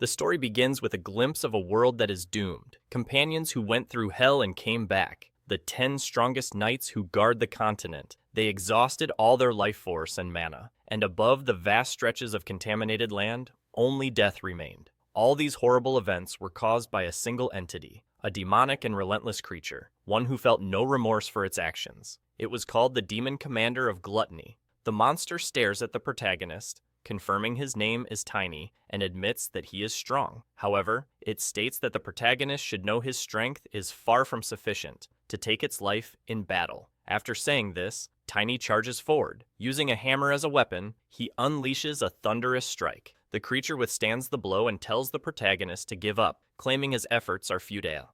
The story begins with a glimpse of a world that is doomed, companions who went through hell and came back, the 10 strongest knights who guard the continent. They exhausted all their life force and mana, and above the vast stretches of contaminated land, only death remained. All these horrible events were caused by a single entity, a demonic and relentless creature, one who felt no remorse for its actions. It was called the Demon Commander of Gluttony. The monster stares at the protagonist, confirming his name is Tiny, and admits that he is strong. However, it states that the protagonist should know his strength is far from sufficient to take its life in battle. After saying this, Tiny charges forward. Using a hammer as a weapon, he unleashes a thunderous strike. The creature withstands the blow and tells the protagonist to give up, claiming his efforts are futile.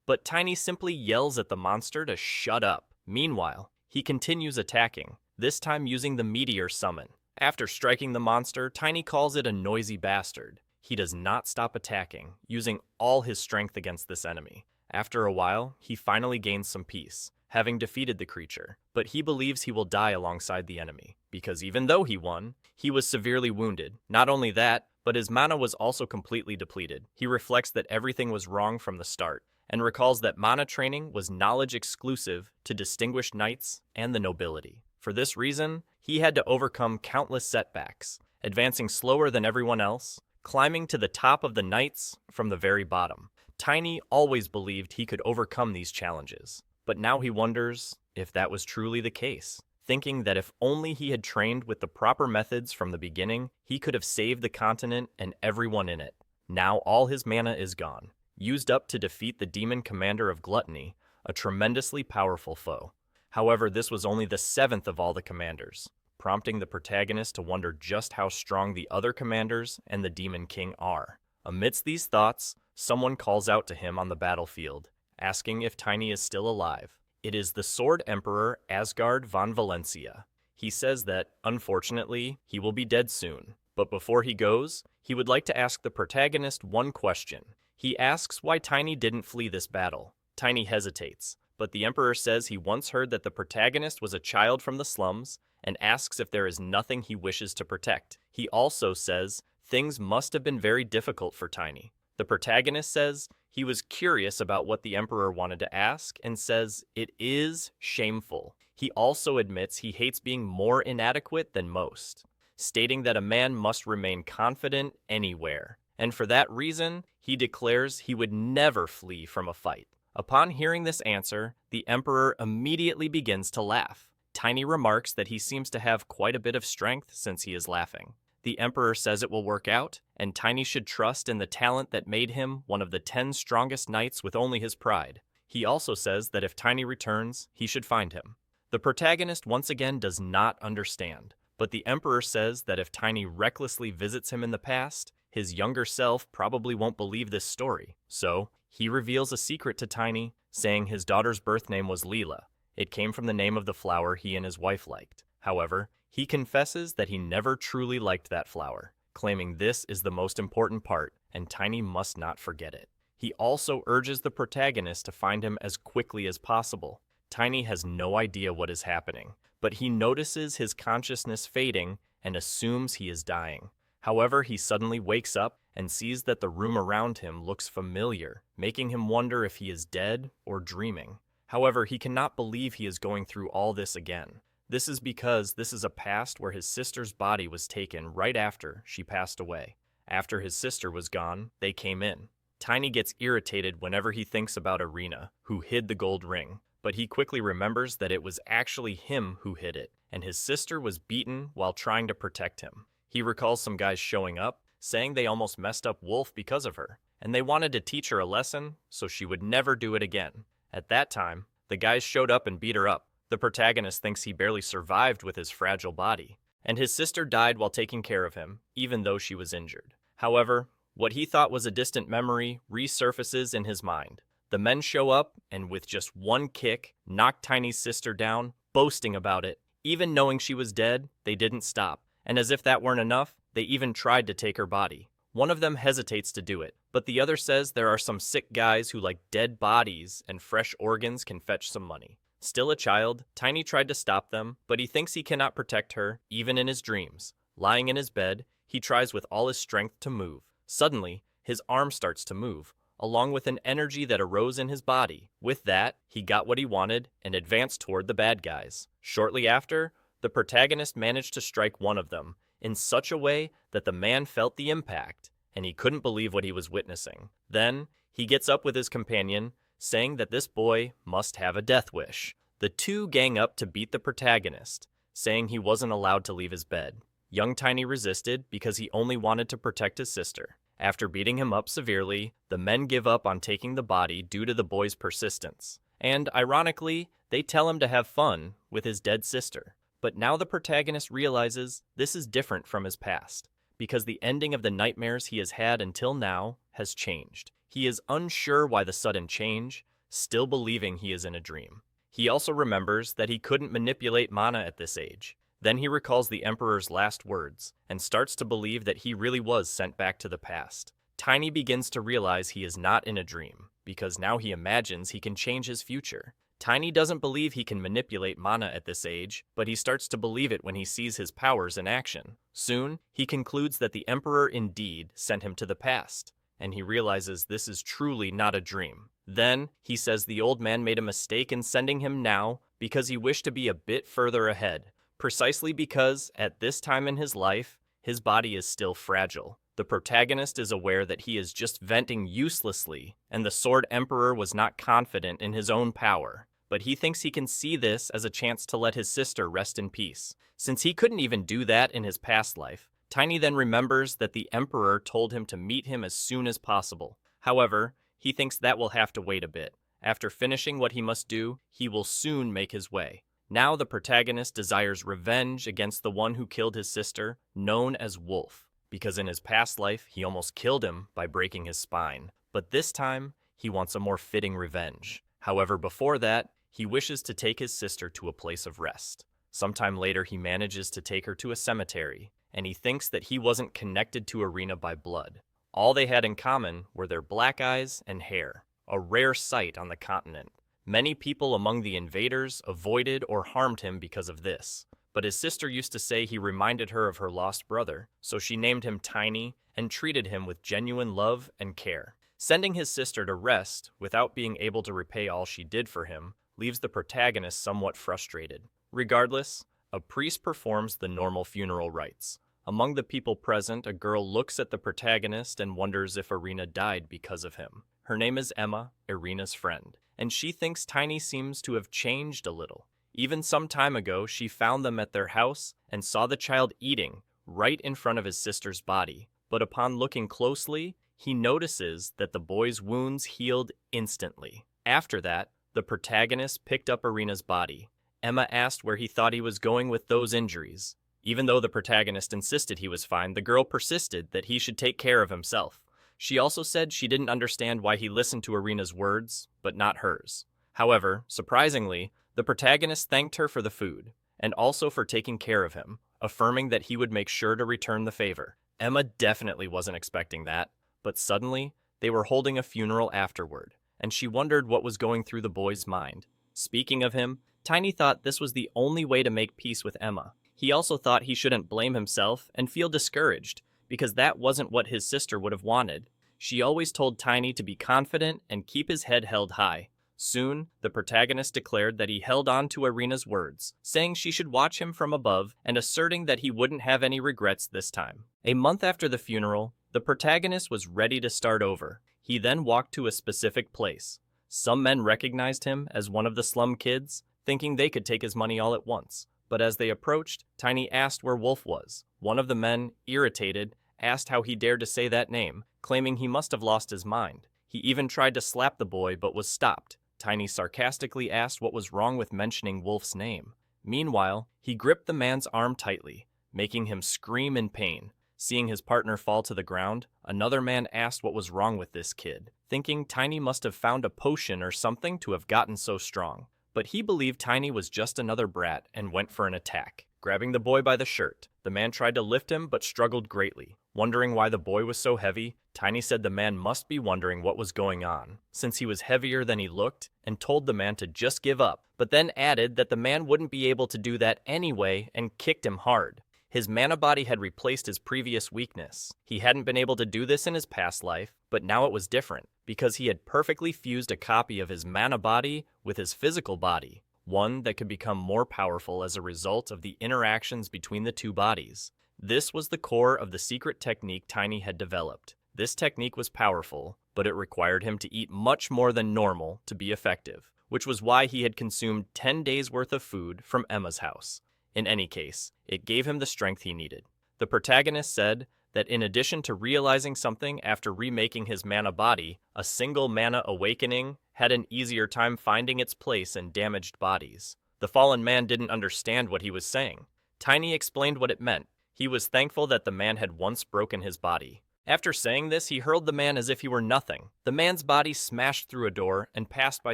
But Tiny simply yells at the monster to shut up. Meanwhile, he continues attacking, this time using the meteor summon. After striking the monster, Tiny calls it a noisy bastard. He does not stop attacking, using all his strength against this enemy. After a while, he finally gains some peace, having defeated the creature, but he believes he will die alongside the enemy, because even though he won, he was severely wounded. Not only that, but his mana was also completely depleted. He reflects that everything was wrong from the start, and recalls that mana training was knowledge exclusive to distinguished knights and the nobility. For this reason, he had to overcome countless setbacks, advancing slower than everyone else, climbing to the top of the knights from the very bottom. Tiny always believed he could overcome these challenges, but now he wonders if that was truly the case, thinking that if only he had trained with the proper methods from the beginning, he could have saved the continent and everyone in it. Now all his mana is gone, used up to defeat the Demon Commander of Gluttony, a tremendously powerful foe. However, this was only the 7th of all the commanders, prompting the protagonist to wonder just how strong the other commanders and the Demon King are. Amidst these thoughts, someone calls out to him on the battlefield, asking if Tiny is still alive. It is the Sword Emperor Asgard von Valencia. He says that, unfortunately, he will be dead soon. But before he goes, he would like to ask the protagonist one question. He asks why Tiny didn't flee this battle. Tiny hesitates, but the Emperor says he once heard that the protagonist was a child from the slums and asks if there is nothing he wishes to protect. He also says things must have been very difficult for Tiny. The protagonist says he was curious about what the Emperor wanted to ask and says it is shameful. He also admits he hates being more inadequate than most, stating that a man must remain confident anywhere, and for that reason, he declares he would never flee from a fight. Upon hearing this answer, the Emperor immediately begins to laugh. Tiny remarks that he seems to have quite a bit of strength since he is laughing. The Emperor says it will work out, and Tiny should trust in the talent that made him one of the 10 strongest knights with only his pride. He also says that if Tiny returns, he should find him. The protagonist once again does not understand, but the Emperor says that if Tiny recklessly visits him in the past, his younger self probably won't believe this story. So, he reveals a secret to Tiny, saying his daughter's birth name was Leela. It came from the name of the flower he and his wife liked. However, he confesses that he never truly liked that flower, claiming this is the most important part, and Tiny must not forget it. He also urges the protagonist to find him as quickly as possible. Tiny has no idea what is happening, but he notices his consciousness fading and assumes he is dying. However, he suddenly wakes up and sees that the room around him looks familiar, making him wonder if he is dead or dreaming. However, he cannot believe he is going through all this again. This is because this is a past where his sister's body was taken right after she passed away. After his sister was gone, they came in. Tiny gets irritated whenever he thinks about Irina, who hid the gold ring, but he quickly remembers that it was actually him who hid it, and his sister was beaten while trying to protect him. He recalls some guys showing up, saying they almost messed up Wolf because of her, and they wanted to teach her a lesson so she would never do it again. At that time, the guys showed up and beat her up. The protagonist thinks he barely survived with his fragile body, and his sister died while taking care of him, even though she was injured. However, what he thought was a distant memory resurfaces in his mind. The men show up, and with just one kick, knock Tiny's sister down, boasting about it. Even knowing she was dead, they didn't stop, and as if that weren't enough, they even tried to take her body. One of them hesitates to do it, but the other says there are some sick guys who like dead bodies and fresh organs can fetch some money. Still a child, Tiny tried to stop them, but he thinks he cannot protect her, even in his dreams. Lying in his bed, he tries with all his strength to move, Suddenly, his arm starts to move, along with an energy that arose in his body. With that, he got what he wanted and advanced toward the bad guys. Shortly after, the protagonist managed to strike one of them in such a way that the man felt the impact, and he couldn't believe what he was witnessing. Then, he gets up with his companion, saying that this boy must have a death wish. The two gang up to beat the protagonist, saying he wasn't allowed to leave his bed. Young Tiny resisted because he only wanted to protect his sister. After beating him up severely, the men give up on taking the body due to the boy's persistence. And, ironically, they tell him to have fun with his dead sister. But now the protagonist realizes this is different from his past, because the ending of the nightmares he has had until now has changed. He is unsure why the sudden change, still believing he is in a dream. He also remembers that he couldn't manipulate mana at this age. Then he recalls the Emperor's last words, and starts to believe that he really was sent back to the past. Tiny begins to realize he is not in a dream, because now he imagines he can change his future. Tiny doesn't believe he can manipulate mana at this age, but he starts to believe it when he sees his powers in action. Soon, he concludes that the Emperor indeed sent him to the past, and he realizes this is truly not a dream. Then, he says the old man made a mistake in sending him now because he wished to be a bit further ahead, precisely because, at this time in his life, his body is still fragile. The protagonist is aware that he is just venting uselessly, and the Sword Emperor was not confident in his own power. But he thinks he can see this as a chance to let his sister rest in peace. Since he couldn't even do that in his past life, Tiny then remembers that the Emperor told him to meet him as soon as possible. However, he thinks that will have to wait a bit. After finishing what he must do, he will soon make his way. Now the protagonist desires revenge against the one who killed his sister, known as Wolf, because in his past life he almost killed him by breaking his spine. But this time, he wants a more fitting revenge. However, before that, he wishes to take his sister to a place of rest. Sometime later, he manages to take her to a cemetery, and he thinks that he wasn't connected to Arena by blood. All they had in common were their black eyes and hair, a rare sight on the continent. Many people among the invaders avoided or harmed him because of this, but his sister used to say he reminded her of her lost brother, so she named him Tiny and treated him with genuine love and care. Sending his sister to rest without being able to repay all she did for him leaves the protagonist somewhat frustrated. Regardless, a priest performs the normal funeral rites. Among the people present, a girl looks at the protagonist and wonders if Arena died because of him. Her name is Emma, Irina's friend, and she thinks Tiny seems to have changed a little. Even some time ago, she found them at their house and saw the child eating right in front of his sister's body. But upon looking closely, he notices that the boy's wounds healed instantly. After that, the protagonist picked up Irina's body. Emma asked where he thought he was going with those injuries. Even though the protagonist insisted he was fine, the girl persisted that he should take care of himself. She also said she didn't understand why he listened to Irina's words, but not hers. However, surprisingly, the protagonist thanked her for the food, and also for taking care of him, affirming that he would make sure to return the favor. Emma definitely wasn't expecting that, but suddenly, they were holding a funeral afterward, and she wondered what was going through the boy's mind. Speaking of him, Tiny thought this was the only way to make peace with Emma. He also thought he shouldn't blame himself and feel discouraged, because that wasn't what his sister would have wanted. She always told Tiny to be confident and keep his head held high. Soon, the protagonist declared that he held on to Irina's words, saying she should watch him from above and asserting that he wouldn't have any regrets this time. A month after the funeral, the protagonist was ready to start over. He then walked to a specific place. Some men recognized him as one of the slum kids, thinking they could take his money all at once. But as they approached, Tiny asked where Wolf was. One of the men, irritated, asked how he dared to say that name, claiming he must have lost his mind. He even tried to slap the boy but was stopped. Tiny sarcastically asked what was wrong with mentioning Wolf's name. Meanwhile, he gripped the man's arm tightly, making him scream in pain. Seeing his partner fall to the ground, another man asked what was wrong with this kid, thinking Tiny must have found a potion or something to have gotten so strong. But he believed Tiny was just another brat and went for an attack. Grabbing the boy by the shirt, the man tried to lift him but struggled greatly. Wondering why the boy was so heavy, Tiny said the man must be wondering what was going on, since he was heavier than he looked, and told the man to just give up, but then added that the man wouldn't be able to do that anyway and kicked him hard. His mana body had replaced his previous weakness. He hadn't been able to do this in his past life, but now it was different, because he had perfectly fused a copy of his mana body with his physical body, one that could become more powerful as a result of the interactions between the two bodies. This was the core of the secret technique Tiny had developed. This technique was powerful, but it required him to eat much more than normal to be effective, which was why he had consumed 10 days' worth of food from Emma's house. In any case, it gave him the strength he needed. The protagonist said that in addition to realizing something after remaking his mana body, a single mana awakening had an easier time finding its place in damaged bodies. The fallen man didn't understand what he was saying. Tiny explained what it meant. He was thankful that the man had once broken his body. After saying this, he hurled the man as if he were nothing. The man's body smashed through a door and passed by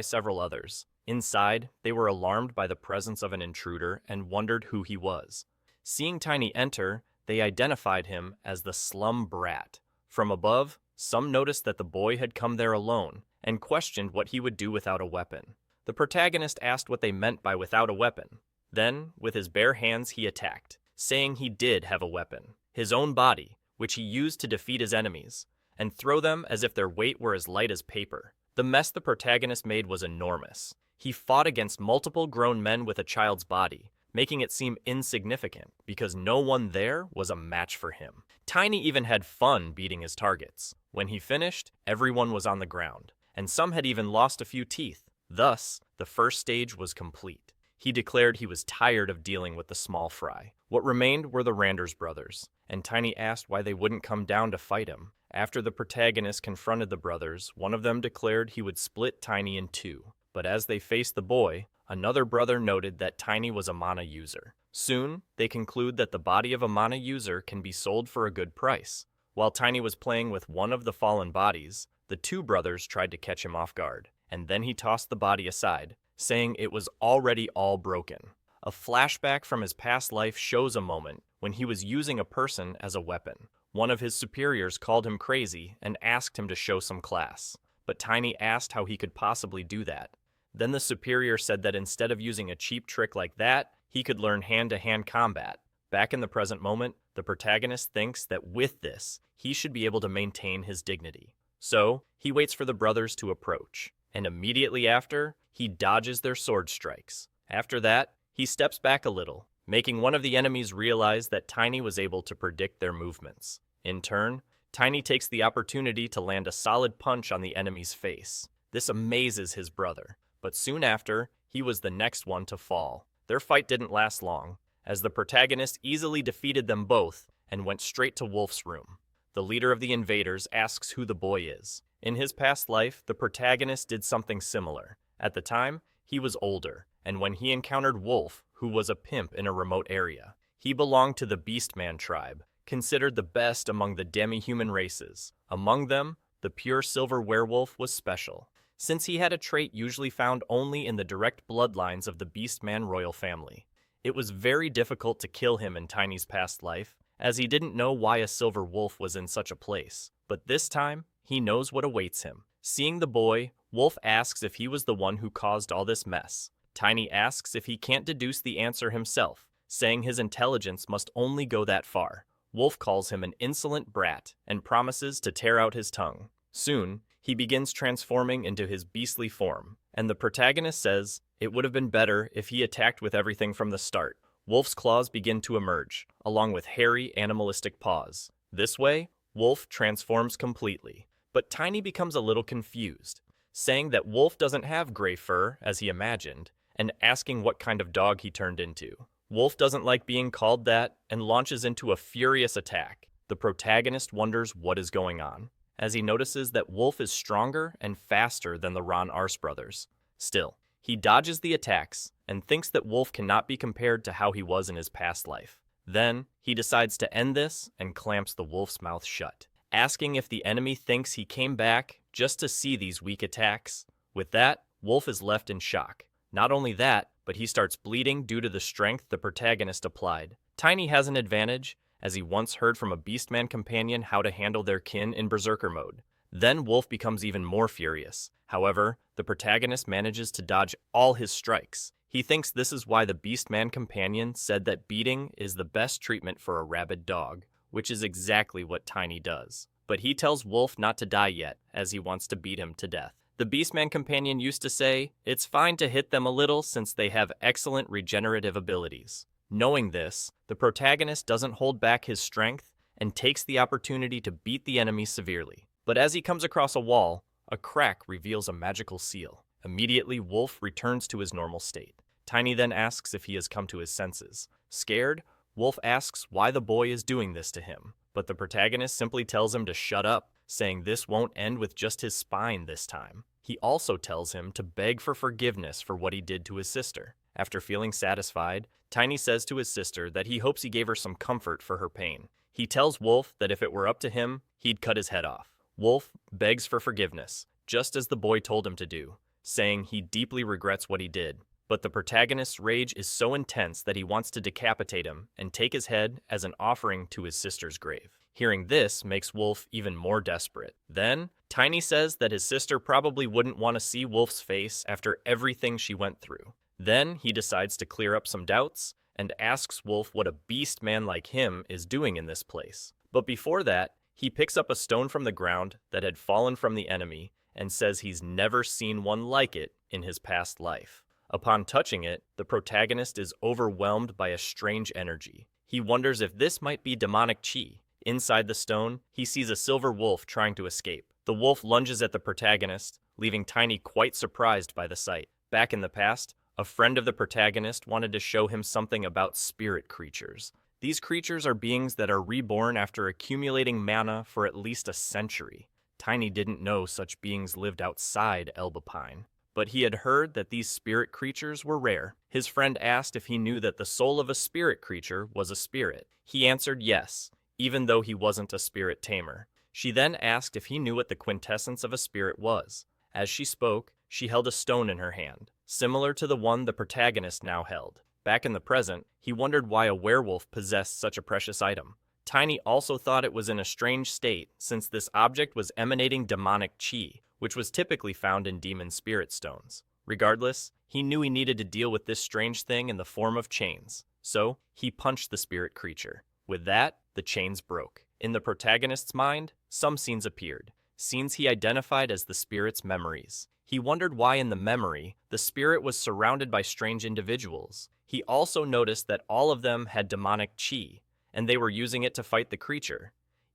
several others. Inside, they were alarmed by the presence of an intruder and wondered who he was. Seeing Tiny enter, they identified him as the slum brat. From above, some noticed that the boy had come there alone and questioned what he would do without a weapon. The protagonist asked what they meant by without a weapon. Then, with his bare hands, he attacked, saying he did have a weapon, his own body, which he used to defeat his enemies, and throw them as if their weight were as light as paper. The mess the protagonist made was enormous. He fought against multiple grown men with a child's body, making it seem insignificant because no one there was a match for him. Tiny even had fun beating his targets. When he finished, everyone was on the ground, and some had even lost a few teeth. Thus, the first stage was complete. He declared he was tired of dealing with the small fry. What remained were the Randers brothers, and Tiny asked why they wouldn't come down to fight him. After the protagonist confronted the brothers, one of them declared he would split Tiny in two. But as they faced the boy, another brother noted that Tiny was a mana user. Soon, they conclude that the body of a mana user can be sold for a good price. While Tiny was playing with one of the fallen bodies, the two brothers tried to catch him off guard, and then he tossed the body aside, saying it was already all broken. A flashback from his past life shows a moment when he was using a person as a weapon. One of his superiors called him crazy and asked him to show some class, but Tiny asked how he could possibly do that. Then the superior said that instead of using a cheap trick like that, he could learn hand-to-hand combat. Back in the present moment, the protagonist thinks that with this, he should be able to maintain his dignity. So, he waits for the brothers to approach, and immediately after, he dodges their sword strikes. After that, he steps back a little, making one of the enemies realize that Tiny was able to predict their movements. In turn, Tiny takes the opportunity to land a solid punch on the enemy's face. This amazes his brother. But soon after, he was the next one to fall. Their fight didn't last long, as the protagonist easily defeated them both and went straight to Wolf's room. The leader of the invaders asks who the boy is. In his past life, the protagonist did something similar. At the time, he was older, and when he encountered Wolf, who was a pimp in a remote area, he belonged to the Beastman tribe, considered the best among the demi-human races. Among them, the pure silver werewolf was special, since he had a trait usually found only in the direct bloodlines of the Beastman royal family. It was very difficult to kill him in Tiny's past life, as he didn't know why a silver wolf was in such a place. But this time, he knows what awaits him. Seeing the boy, Wolf asks if he was the one who caused all this mess. Tiny asks if he can't deduce the answer himself, saying his intelligence must only go that far. Wolf calls him an insolent brat and promises to tear out his tongue. Soon, he begins transforming into his beastly form, and the protagonist says it would have been better if he attacked with everything from the start. Wolf's claws begin to emerge, along with hairy, animalistic paws. This way, Wolf transforms completely. But Tiny becomes a little confused, saying that Wolf doesn't have gray fur, as he imagined, and asking what kind of dog he turned into. Wolf doesn't like being called that and launches into a furious attack. The protagonist wonders what is going on, as he notices that Wolf is stronger and faster than the Ron Arse brothers. Still, he dodges the attacks and thinks that Wolf cannot be compared to how he was in his past life. Then, he decides to end this and clamps the wolf's mouth shut, asking if the enemy thinks he came back just to see these weak attacks. With that, Wolf is left in shock. Not only that, but he starts bleeding due to the strength the protagonist applied. Tiny has an advantage, as he once heard from a Beastman companion how to handle their kin in Berserker mode. Then Wolf becomes even more furious. However, the protagonist manages to dodge all his strikes. He thinks this is why the Beastman companion said that beating is the best treatment for a rabid dog, which is exactly what Tiny does. But he tells Wolf not to die yet, as he wants to beat him to death. The Beastman companion used to say, "It's fine to hit them a little since they have excellent regenerative abilities." Knowing this, the protagonist doesn't hold back his strength and takes the opportunity to beat the enemy severely. But as he comes across a wall, a crack reveals a magical seal. Immediately, Wolf returns to his normal state. Tiny then asks if he has come to his senses. Scared, Wolf asks why the boy is doing this to him, but the protagonist simply tells him to shut up, saying this won't end with just his spine this time. He also tells him to beg for forgiveness for what he did to his sister. After feeling satisfied, Tiny says to his sister that he hopes he gave her some comfort for her pain. He tells Wolf that if it were up to him, he'd cut his head off. Wolf begs for forgiveness, just as the boy told him to do, saying he deeply regrets what he did. But the protagonist's rage is so intense that he wants to decapitate him and take his head as an offering to his sister's grave. Hearing this makes Wolf even more desperate. Then, Tiny says that his sister probably wouldn't want to see Wolf's face after everything she went through. Then, he decides to clear up some doubts and asks Wolf what a beast man like him is doing in this place. But before that, he picks up a stone from the ground that had fallen from the enemy and says he's never seen one like it in his past life. Upon touching it, the protagonist is overwhelmed by a strange energy. He wonders if this might be demonic chi. Inside the stone, he sees a silver wolf trying to escape. The wolf lunges at the protagonist, leaving Tiny quite surprised by the sight. Back in the past, a friend of the protagonist wanted to show him something about spirit creatures. These creatures are beings that are reborn after accumulating mana for at least a century. Tiny didn't know such beings lived outside Elbapine, but he had heard that these spirit creatures were rare. His friend asked if he knew that the soul of a spirit creature was a spirit. He answered yes, even though he wasn't a spirit tamer. She then asked if he knew what the quintessence of a spirit was. As she spoke, she held a stone in her hand, similar to the one the protagonist now held. Back in the present, he wondered why a werewolf possessed such a precious item. Tiny also thought it was in a strange state, since this object was emanating demonic chi, which was typically found in demon spirit stones. Regardless, he knew he needed to deal with this strange thing in the form of chains, so he punched the spirit creature. With that, the chains broke. In the protagonist's mind, some scenes appeared, scenes he identified as the spirit's memories. He wondered why in the memory, the spirit was surrounded by strange individuals. He also noticed that all of them had demonic chi, and they were using it to fight the creature,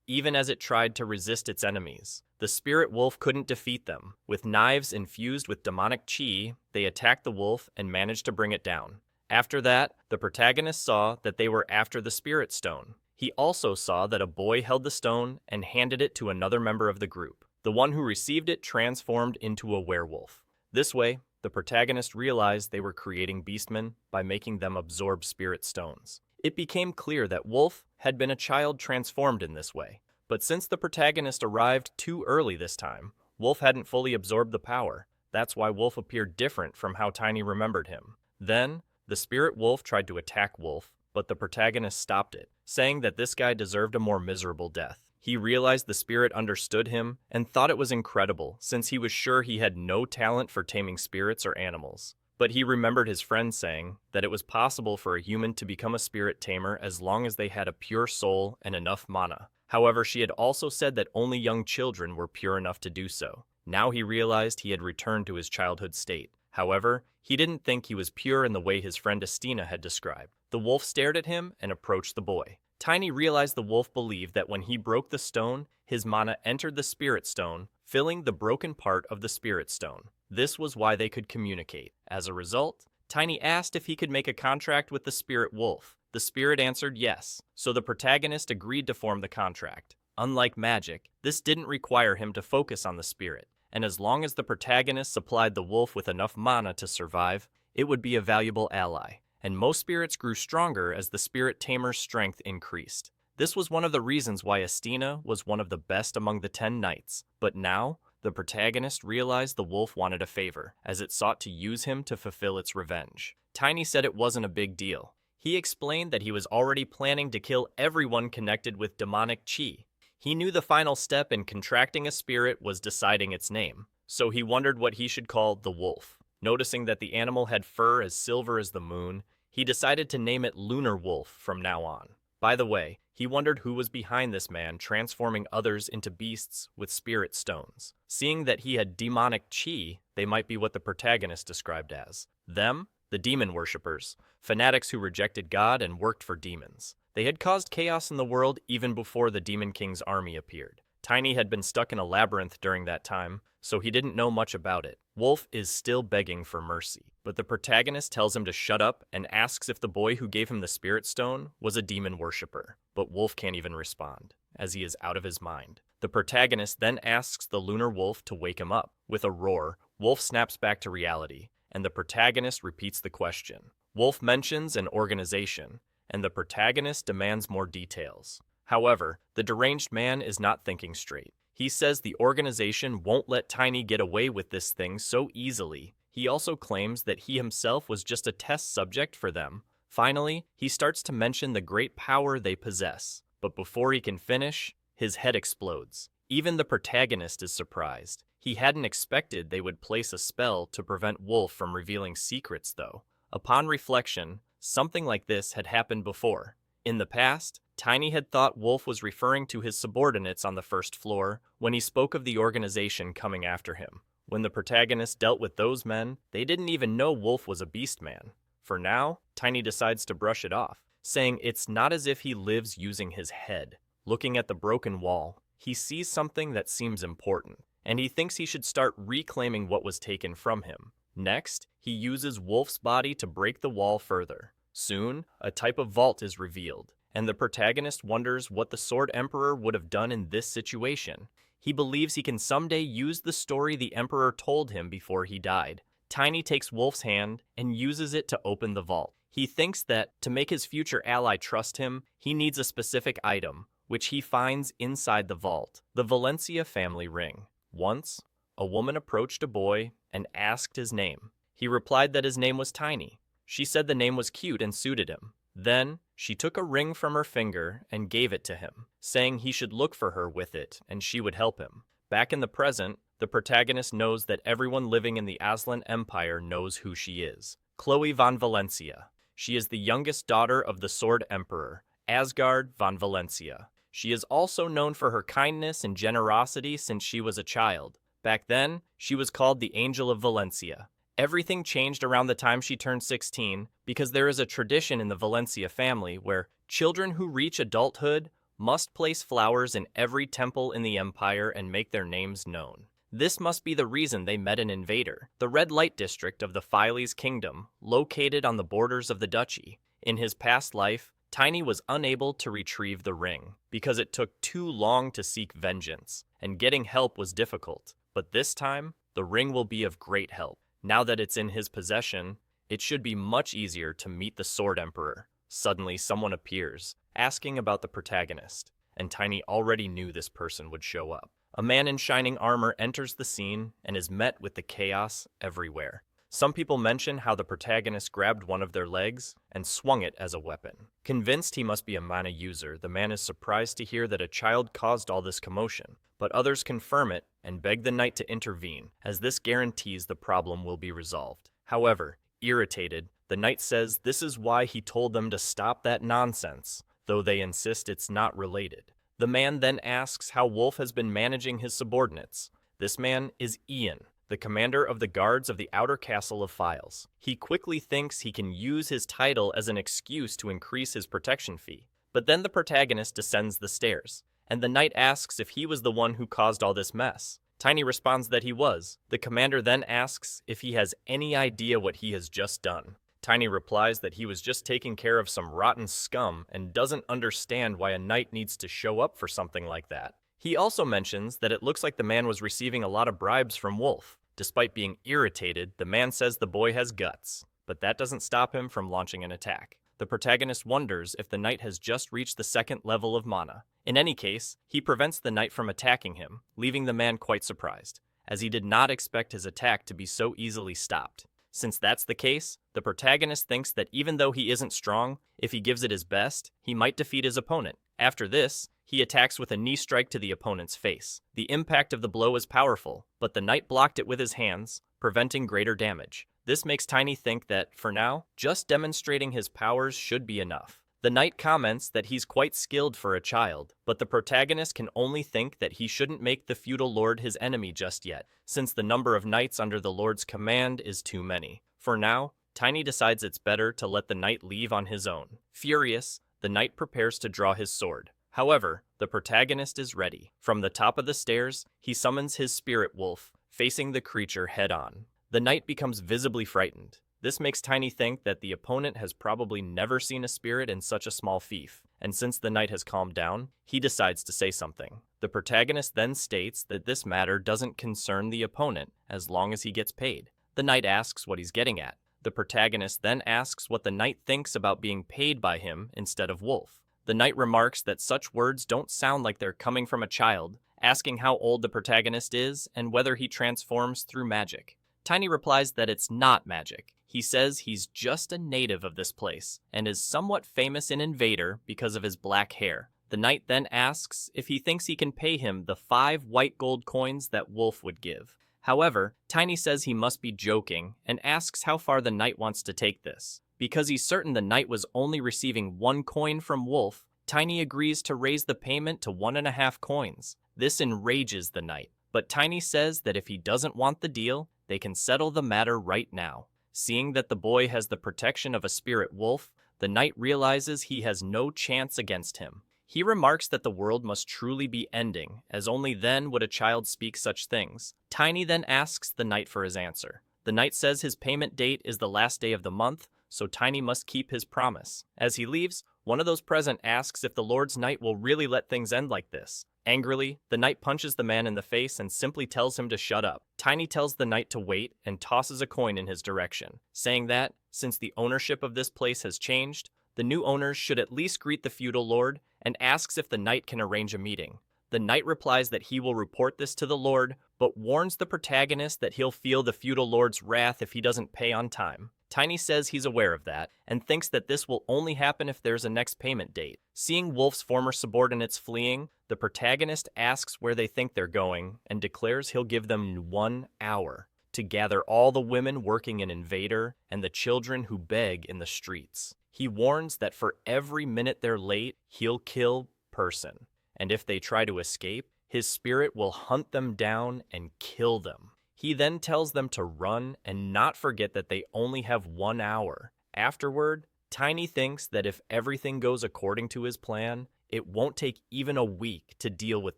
even as it tried to resist its enemies. The spirit wolf couldn't defeat them. With knives infused with demonic chi, they attacked the wolf and managed to bring it down. After that, the protagonist saw that they were after the spirit stone. He also saw that a boy held the stone and handed it to another member of the group. The one who received it transformed into a werewolf. This way, the protagonist realized they were creating beastmen by making them absorb spirit stones. It became clear that Wolf had been a child transformed in this way. But since the protagonist arrived too early this time, Wolf hadn't fully absorbed the power. That's why Wolf appeared different from how Tiny remembered him. Then, the spirit wolf tried to attack Wolf, but the protagonist stopped it, saying that this guy deserved a more miserable death. He realized the spirit understood him and thought it was incredible, since he was sure he had no talent for taming spirits or animals. But he remembered his friend saying that it was possible for a human to become a spirit tamer as long as they had a pure soul and enough mana. However, she had also said that only young children were pure enough to do so. Now he realized he had returned to his childhood state. However, he didn't think he was pure in the way his friend Estina had described. The wolf stared at him and approached the boy. Tiny realized the wolf believed that when he broke the stone, his mana entered the spirit stone, filling the broken part of the spirit stone. This was why they could communicate. As a result, Tiny asked if he could make a contract with the spirit wolf. The spirit answered yes, so the protagonist agreed to form the contract. Unlike magic, this didn't require him to focus on the spirit, and as long as the protagonist supplied the wolf with enough mana to survive, it would be a valuable ally. And most spirits grew stronger as the spirit tamer's strength increased. This was one of the reasons why Estina was one of the best among the 10 knights. But now, the protagonist realized the wolf wanted a favor, as it sought to use him to fulfill its revenge. Tiny said it wasn't a big deal. He explained that he was already planning to kill everyone connected with demonic chi. He knew the final step in contracting a spirit was deciding its name, so he wondered what he should call the wolf. Noticing that the animal had fur as silver as the moon, he decided to name it Lunar Wolf from now on. By the way, he wondered who was behind this man transforming others into beasts with spirit stones. Seeing that he had demonic chi, they might be what the protagonist described as. Them? The demon worshippers, fanatics who rejected God and worked for demons. They had caused chaos in the world even before the Demon King's army appeared. Tiny had been stuck in a labyrinth during that time, so he didn't know much about it. Wolf is still begging for mercy, but the protagonist tells him to shut up and asks if the boy who gave him the spirit stone was a demon worshipper, but Wolf can't even respond, as he is out of his mind. The protagonist then asks the Lunar Wolf to wake him up. With a roar, Wolf snaps back to reality, and the protagonist repeats the question. Wolf mentions an organization, and the protagonist demands more details. However, the deranged man is not thinking straight. He says the organization won't let Tiny get away with this thing so easily. He also claims that he himself was just a test subject for them. Finally, he starts to mention the great power they possess. But before he can finish, his head explodes. Even the protagonist is surprised. He hadn't expected they would place a spell to prevent Wolf from revealing secrets, though. Upon reflection, something like this had happened before. In the past, Tiny had thought Wolf was referring to his subordinates on the first floor when he spoke of the organization coming after him. When the protagonist dealt with those men, they didn't even know Wolf was a beast man. For now, Tiny decides to brush it off, saying it's not as if he lives using his head. Looking at the broken wall, he sees something that seems important, and he thinks he should start reclaiming what was taken from him. Next, he uses Wolf's body to break the wall further. Soon, a type of vault is revealed, and the protagonist wonders what the Sword Emperor would have done in this situation. He believes he can someday use the story the Emperor told him before he died. Tiny takes Wolf's hand and uses it to open the vault. He thinks that, to make his future ally trust him, he needs a specific item, which he finds inside the vault, the Valencia family ring. Once, a woman approached a boy and asked his name. He replied that his name was Tiny. She said the name was cute and suited him. Then, she took a ring from her finger and gave it to him, saying he should look for her with it and she would help him. Back in the present, the protagonist knows that everyone living in the Aslan Empire knows who she is. Chloe von Valencia. She is the youngest daughter of the Sword Emperor, Asgard von Valencia. She is also known for her kindness and generosity since she was a child. Back then, she was called the Angel of Valencia. Everything changed around the time she turned 16 because there is a tradition in the Valencia family where children who reach adulthood must place flowers in every temple in the empire and make their names known. This must be the reason they met an invader, the red light district of the Philes kingdom, located on the borders of the duchy. In his past life, Tiny was unable to retrieve the ring because it took too long to seek vengeance, and getting help was difficult. But this time, the ring will be of great help. Now that it's in his possession, it should be much easier to meet the Sword Emperor. Suddenly, someone appears, asking about the protagonist, and Tiny already knew this person would show up. A man in shining armor enters the scene and is met with the chaos everywhere. Some people mention how the protagonist grabbed one of their legs and swung it as a weapon. Convinced he must be a mana user, the man is surprised to hear that a child caused all this commotion, but others confirm it and beg the knight to intervene, as this guarantees the problem will be resolved. However, irritated, the knight says this is why he told them to stop that nonsense, though they insist it's not related. The man then asks how Wolf has been managing his subordinates. This man is Ian, the commander of the guards of the outer castle of Philes. He quickly thinks he can use his title as an excuse to increase his protection fee. But then the protagonist descends the stairs, and the knight asks if he was the one who caused all this mess. Tiny responds that he was. The commander then asks if he has any idea what he has just done. Tiny replies that he was just taking care of some rotten scum and doesn't understand why a knight needs to show up for something like that. He also mentions that it looks like the man was receiving a lot of bribes from Wolf. Despite being irritated, the man says the boy has guts, but that doesn't stop him from launching an attack. The protagonist wonders if the knight has just reached the second level of mana. In any case, he prevents the knight from attacking him, leaving the man quite surprised, as he did not expect his attack to be so easily stopped. Since that's the case, the protagonist thinks that even though he isn't strong, if he gives it his best, he might defeat his opponent. After this, he attacks with a knee strike to the opponent's face. The impact of the blow is powerful, but the knight blocked it with his hands, preventing greater damage. This makes Tiny think that, for now, just demonstrating his powers should be enough. The knight comments that he's quite skilled for a child, but the protagonist can only think that he shouldn't make the feudal lord his enemy just yet, since the number of knights under the lord's command is too many. For now, Tiny decides it's better to let the knight leave on his own. Furious, the knight prepares to draw his sword. However, the protagonist is ready. From the top of the stairs, he summons his spirit wolf, facing the creature head-on. The knight becomes visibly frightened. This makes Tiny think that the opponent has probably never seen a spirit in such a small fief, and since the knight has calmed down, he decides to say something. The protagonist then states that this matter doesn't concern the opponent as long as he gets paid. The knight asks what he's getting at. The protagonist then asks what the knight thinks about being paid by him instead of wolf. The knight remarks that such words don't sound like they're coming from a child, asking how old the protagonist is and whether he transforms through magic. Tiny replies that it's not magic. He says he's just a native of this place and is somewhat famous in Invader because of his black hair. The knight then asks if he thinks he can pay him the 5 white gold coins that Wolf would give. However, Tiny says he must be joking and asks how far the knight wants to take this. Because he's certain the knight was only receiving 1 coin from Wolf, Tiny agrees to raise the payment to 1.5 coins. This enrages the knight, but Tiny says that if he doesn't want the deal, they can settle the matter right now. Seeing that the boy has the protection of a spirit wolf, the knight realizes he has no chance against him. He remarks that the world must truly be ending, as only then would a child speak such things. Tiny then asks the knight for his answer. The knight says his payment date is the last day of the month, so Tiny must keep his promise. As he leaves, one of those present asks if the Lord's knight will really let things end like this. Angrily, the knight punches the man in the face and simply tells him to shut up. Tiny tells the knight to wait and tosses a coin in his direction, saying that, since the ownership of this place has changed, the new owners should at least greet the feudal lord and asks if the knight can arrange a meeting. The knight replies that he will report this to the lord, but warns the protagonist that he'll feel the feudal lord's wrath if he doesn't pay on time. Tiny says he's aware of that, and thinks that this will only happen if there's a next payment date. Seeing Wolf's former subordinates fleeing, the protagonist asks where they think they're going, and declares he'll give them 1 hour to gather all the women working in Invader and the children who beg in the streets. He warns that for every minute they're late, he'll kill person, and if they try to escape, his spirit will hunt them down and kill them. He then tells them to run and not forget that they only have 1 hour. Afterward, Tiny thinks that if everything goes according to his plan, it won't take even a week to deal with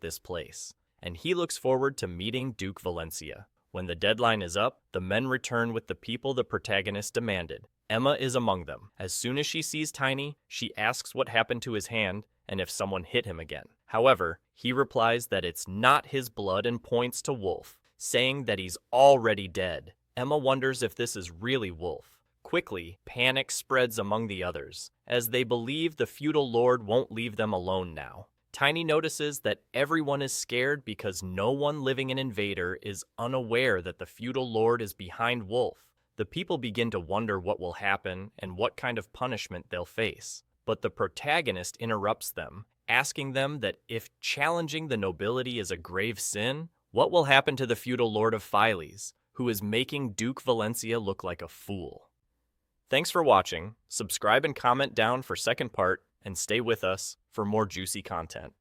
this place, and he looks forward to meeting Duke Valencia. When the deadline is up, the men return with the people the protagonist demanded. Emma is among them. As soon as she sees Tiny, she asks what happened to his hand and if someone hit him again. However, he replies that it's not his blood and points to Wolf, saying that he's already dead. Emma wonders if this is really Wolf. Quickly, panic spreads among the others, as they believe the feudal lord won't leave them alone now. Tiny notices that everyone is scared because no one living in Invader is unaware that the feudal lord is behind Wolf. The people begin to wonder what will happen and what kind of punishment they'll face. But the protagonist interrupts them, asking them that if challenging the nobility is a grave sin, what will happen to the feudal lord of Philes, who is making Duke Valencia look like a fool? Thanks for watching. Subscribe and comment down for second part, and stay with us for more juicy content.